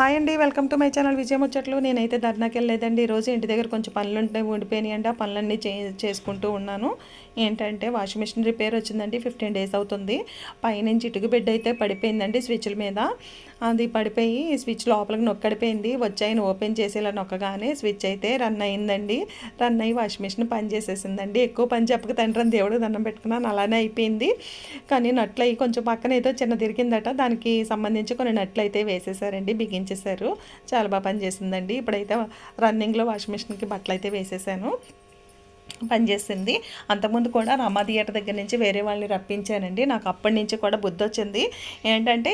Hi అండి, welcome to my channel విజయ ముచ్చట్లు. నేనైతే ధర్నాకి వెళ్ళలేదండి. ఈరోజు ఇంటి దగ్గర కొంచెం పనులు ఉండిపోయినాయండి. ఆ పనులన్నీ చేసుకుంటూ ఉన్నాను. ఏంటంటే వాషింగ్ మిషన్ రిపేర్ వచ్చిందండి. 15 డేస్ అవుతుంది. పైనుంచి ఇటుక బిడ్డ అయితే పడిపోయిందండి స్విచ్ల మీద. అది పడిపోయి స్విచ్ లోపలికి నొక్కడిపోయింది. వచ్చాయని ఓపెన్ చేసేలా నొక్కగానే స్విచ్ అయితే రన్ అయిందండి. రన్ అయ్యి వాషింగ్ మిషన్ పని చేసేసిందండి. ఎక్కువ పని చెప్పక తండ్రి అని దేవుడికి దండం పెట్టుకున్నాను. అలానే అయిపోయింది. కానీ నట్లు అయ్యి కొంచెం పక్కన ఏదో చిన్న తిరిగిందట. దానికి సంబంధించి కొన్ని నట్లు అయితే వేసేసారండి, బిగించేశారు. చాలా బాగా పనిచేసిందండి. ఇప్పుడైతే రన్నింగ్లో వాషింగ్ మిషన్కి బట్టలు అయితే వేసేసాను, పనిచేసింది. అంతకుముందు కూడా రమా థియేటర్ దగ్గర నుంచి వేరే వాళ్ళని రప్పించానండి. నాకు అప్పటి నుంచి కూడా బుద్ధి వచ్చింది. ఏంటంటే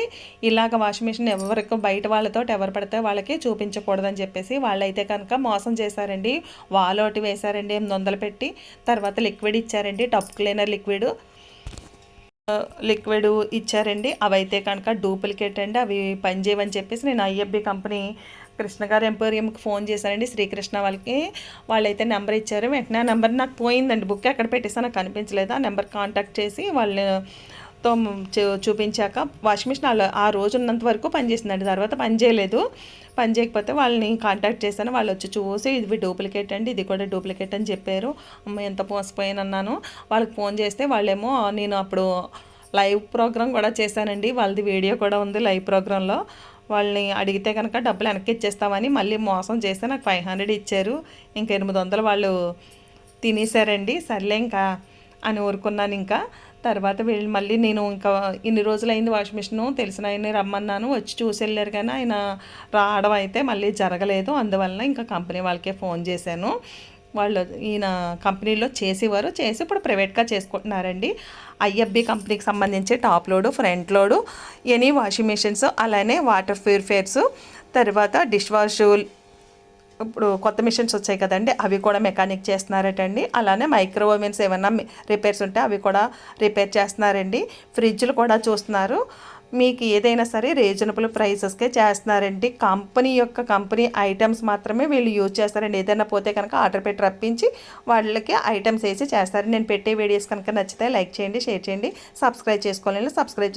ఇలాగ వాషింగ్ మిషన్ ఎవరికి బయట వాళ్ళతో ఎవరు పడితే వాళ్ళకి చూపించకూడదని చెప్పేసి వాళ్ళైతే కనుక మోసం చేశారండి. వాలోటి వేశారండి 800 పెట్టి. తర్వాత లిక్విడ్ ఇచ్చారండి, టప్ క్లీనర్ లిక్విడ్ ఇచ్చారండి. అవైతే కనుక డూప్లికేట్ అండి, అవి పనిచేయవని చెప్పేసి నేను ఐఎఫ్బి కంపెనీ కృష్ణ గారు ఎంపోరియంకి ఫోన్ చేశానండి. శ్రీకృష్ణ వాళ్ళైతే నెంబర్ ఇచ్చారు. వెంటనే ఆ నెంబర్ నాకు పోయిందండి, బుక్ ఎక్కడ పెట్టేసా నాకు కనిపించలేదు. ఆ నెంబర్ కాంటాక్ట్ చేసి వాళ్ళతో చూపించాక వాషింగ్ మిషన్ ఆ రోజు ఉన్నంత వరకు పనిచేసిందండి. తర్వాత పని చేయలేదు. పని చేయకపోతే వాళ్ళని కాంటాక్ట్ చేశాను. వాళ్ళు వచ్చి చూసి ఇది డూప్లికేట్ అండి, ఇది కూడా డూప్లికేట్ అని చెప్పారు. అమ్మ ఎంత మోసపోయానన్నాను. వాళ్ళకి ఫోన్ చేస్తే వాళ్ళేమో, నేను అప్పుడు లైవ్ ప్రోగ్రామ్ కూడా చేశానండి, వాళ్ళది వీడియో కూడా ఉంది లైవ్ ప్రోగ్రాంలో. వాళ్ళని అడిగితే కనుక డబ్బులు వెనక్కి ఇచ్చేస్తామని మళ్ళీ మోసం చేస్తే నాకు 500 ఇచ్చారు. ఇంకా 800 వాళ్ళు తినేసారండి. సర్లే ఇంకా అని ఊరుకున్నాను. ఇంకా తర్వాత వీళ్ళు మళ్ళీ నేను ఇంకా ఇన్ని రోజులైంది వాషింగ్ మిషను, తెలిసిన ఆయన్ని రమ్మన్నాను, వచ్చి చూసి వెళ్ళారు. కానీ ఆయన రావడం అయితే మళ్ళీ జరగలేదు. అందువలన ఇంకా కంపెనీ వాళ్ళకే ఫోన్ చేశాను. వాళ్ళు ఈయన కంపెనీలో చేసి ఇప్పుడు ప్రైవేట్గా చేసుకుంటున్నారండి. ఐఎఫ్బి కంపెనీకి సంబంధించి top load, front load, any washing machines, అలానే వాటర్ ప్యూరిఫైయర్స్, తర్వాత డిష్ వాష్, ఇప్పుడు కొత్త మిషన్స్ వచ్చాయి కదండి, అవి కూడా మెకానిక్ చేస్తున్నారటండి. అలానే మైక్రో ఓవెన్స్ ఏమన్నా రిపేర్స్ ఉంటే అవి కూడా రిపేర్ చేస్తున్నారండి. ఫ్రిడ్జ్లు కూడా చూస్తున్నారు. మీకు ఏదైనా సరే రీజనబుల్ ప్రైసెస్కే చేస్తున్నారండి. కంపెనీ ఐటమ్స్ మాత్రమే వీళ్ళు యూజ్ చేస్తారండి. ఏదైనా పోతే కనుక ఆర్డర్ పెట్టి రప్పించి వాళ్ళకి ఐటమ్స్ వేసి చేస్తారు. నేను పెట్టే వీడియోస్ కనుక నచ్చితే లైక్ చేయండి, షేర్ చేయండి, సబ్స్క్రైబ్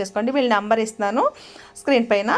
చేసుకోండి. వీళ్ళ నెంబర్ ఇస్తున్నాను స్క్రీన్ పైన.